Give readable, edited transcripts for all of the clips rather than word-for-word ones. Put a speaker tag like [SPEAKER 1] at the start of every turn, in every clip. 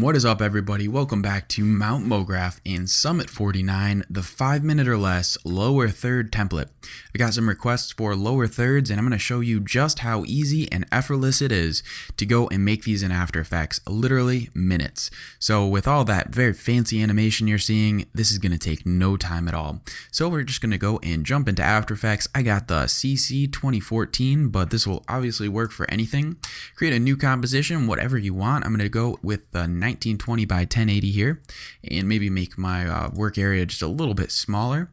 [SPEAKER 1] What is up, everybody? Welcome back to Mount MoGraph and Summit 49, the 5-minute or less lower third template. I got some requests for lower thirds, and I'm going to show you just how easy and effortless it is to go and make these in After Effects, literally minutes. So with all that very fancy animation you're seeing, this is going to take no time at all. So we're just going to go and jump into After Effects. I got the CC 2014, but this will obviously work for anything. Create a new composition, whatever you want. I'm going to go with the 1920 by 1080 here, and maybe make my work area just a little bit smaller.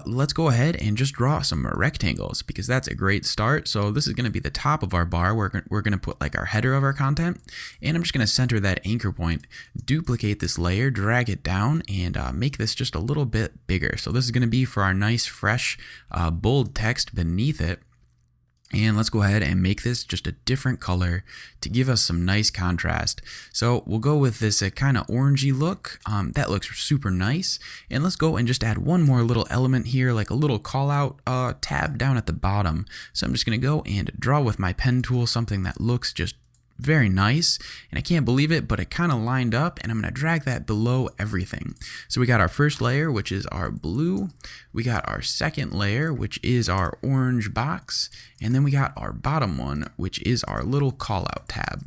[SPEAKER 1] Let's go ahead and just draw some rectangles, because that's a great start. So this is going to be the top of our bar. We're going to put like our header of our content, and I'm just going to center that anchor point, duplicate this layer, drag it down, and make this just a little bit bigger. So this is going to be for our nice fresh bold text beneath it. And let's go ahead and make this just a different color to give us some nice contrast. So we'll go with this kind of orangey look. That looks super nice. And let's go and just add one more little element here, like a little call out tab down at the bottom. So I'm just going to go and draw with my pen tool something that looks just very nice, and I can't believe it, but it kind of lined up, and I'm going to drag that below everything. So we got our first layer, which is our blue. We got our second layer, which is our orange box, and then we got our bottom one, which is our little call out tab.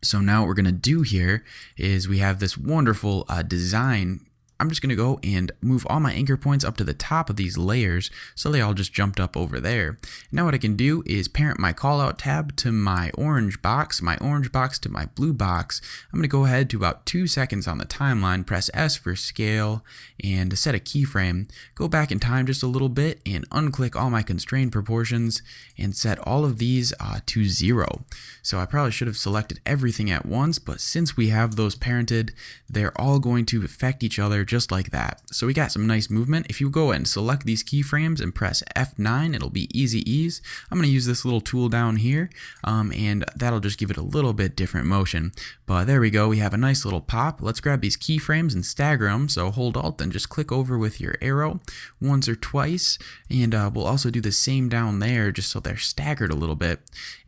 [SPEAKER 1] So now what we're going to do here is we have this wonderful design. I'm just going to go and move all my anchor points up to the top of these layers so they all just jumped up over there. Now what I can do is parent my callout tab to my orange box to my blue box. I'm going to go ahead to about 2 seconds on the timeline, press S for scale, and set a keyframe. Go back in time just a little bit and unclick all my constrained proportions and set all of these to 0. So I probably should have selected everything at once, but since we have those parented, they're all going to affect each other just like that. So we got some nice movement. If you go and select these keyframes and press F9, it'll be easy ease. I'm going to use this little tool down here, and that'll just give it a little bit different motion. But there we go. We have a nice little pop. Let's grab these keyframes and stagger them. So hold Alt and just click over with your arrow once or twice. And we'll also do the same down there just so they're staggered a little bit.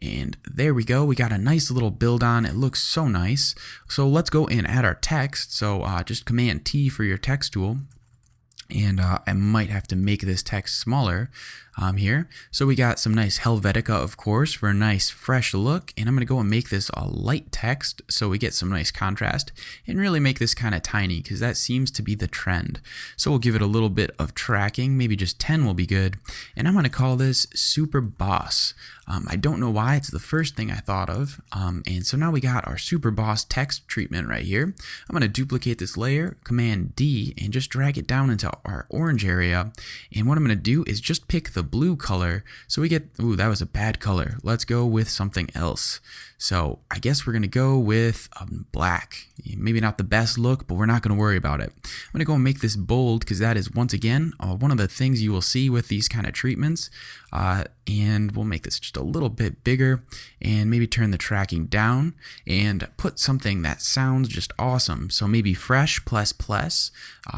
[SPEAKER 1] And there we go. We got a nice little build on. It looks so nice. So let's go and add our text. So just Command T for your text tool, and I might have to make this text smaller here. So we got some nice Helvetica, of course, for a nice fresh look, and I'm going to go and make this a light text so we get some nice contrast, and really make this kind of tiny because that seems to be the trend. So we'll give it a little bit of tracking, maybe just 10 will be good, and I'm going to call this Super Boss. I don't know why, it's the first thing I thought of, and so now we got our Super Boss text treatment right here. I'm going to duplicate this layer, Command D, and just drag it down into our orange area, and what I'm going to do is just pick the blue color, so we get, ooh, that was a bad color. Let's go with something else. So I guess we're going to go with black. Maybe not the best look, but we're not going to worry about it. I'm going to go and make this bold because that is, once again, one of the things you will see with these kind of treatments. And we'll make this just a little bit bigger and maybe turn the tracking down and put something that sounds just awesome. So maybe fresh plus plus.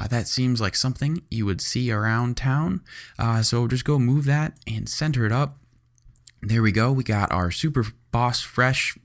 [SPEAKER 1] That seems like something you would see around town. So just go move that and center it up. There we go. We got our Super Boss Fresh,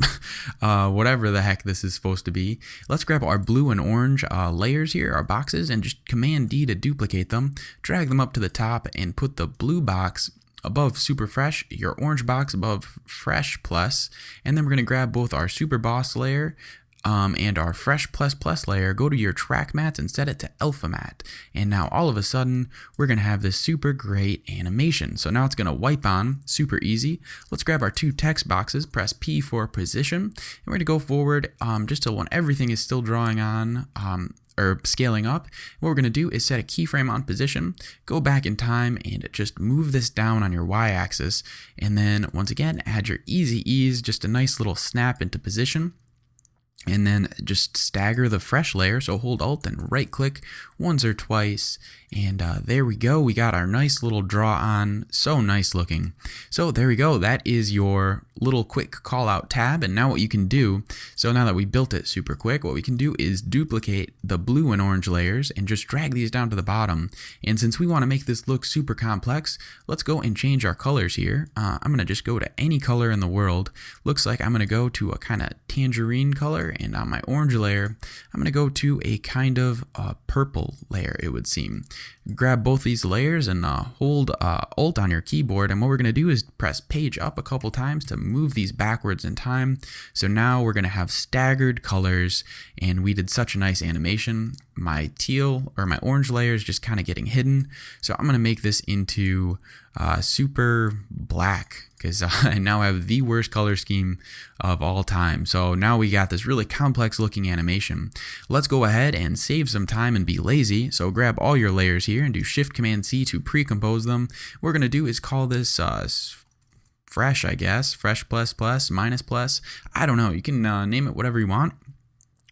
[SPEAKER 1] whatever the heck this is supposed to be. Let's grab our blue and orange layers here, our boxes, and just Command D to duplicate them, drag them up to the top, and put the blue box above Super Fresh, your orange box above Fresh Plus, and then we're going to grab both our Super Boss layer and our Fresh Plus Plus layer, go to your track mats and set it to Alpha Matte. And now all of a sudden, we're going to have this super great animation. So now it's going to wipe on, super easy. Let's grab our 2 text boxes, press P for position, and we're going to go forward just till when everything is still drawing on, or scaling up. What we're going to do is set a keyframe on position, go back in time, and just move this down on your y-axis. And then once again, add your easy ease, just a nice little snap into position. And then just stagger the fresh layer. So hold Alt and right click once or twice. And there we go. We got our nice little draw on. So nice looking. So there we go. That is your little quick call out tab. And now what you can do, so now that we built it super quick, what we can do is duplicate the blue and orange layers and just drag these down to the bottom. And since we want to make this look super complex, let's go and change our colors here. I'm going to just go to any color in the world. Looks like I'm going to go to a kind of tangerine color and on my orange layer, I'm going to go to a kind of purple layer, it would seem. Grab both these layers and hold Alt on your keyboard, and what we're going to do is press page up a couple times to move these backwards in time. So now we're going to have staggered colors, and we did such a nice animation. My teal or my orange layer is just kind of getting hidden, so I'm going to make this into super black, because I now have the worst color scheme of all time. So now we got this really complex looking animation. Let's go ahead and save some time and be lazy. So grab all your layers here and do Shift Command C to pre-compose them. What we're going to do is call this fresh, I guess, fresh plus plus minus plus. I don't know. You can name it whatever you want.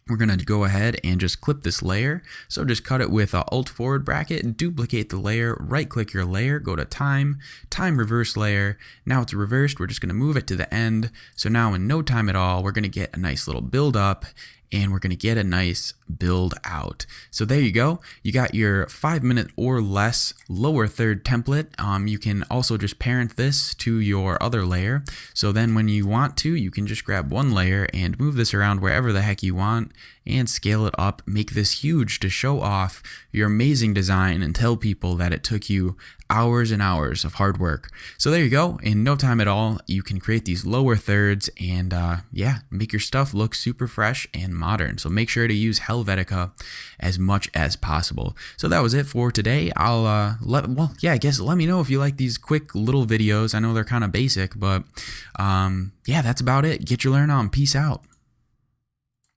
[SPEAKER 1] We're going to go ahead and just clip this layer. So just cut it with Alt forward bracket, duplicate the layer, right click your layer, go to time reverse layer. Now it's reversed. We're just going to move it to the end. So now in no time at all, we're going to get a nice little build up, and we're going to get a nice build out. So there you go. You got your 5-minute or less lower third template. You can also just parent this to your other layer. So then when you want to, you can just grab one layer and move this around wherever the heck you want and scale it up, make this huge to show off your amazing design and tell people that it took you hours and hours of hard work. So there you go. In no time at all, you can create these lower thirds and yeah, make your stuff look super fresh and modern. So make sure to use Helvetica as much as possible. So that was it for today. I guess let me know if you like these quick little videos. I know they're kind of basic, but yeah, that's about it. Get your learn on. Peace out.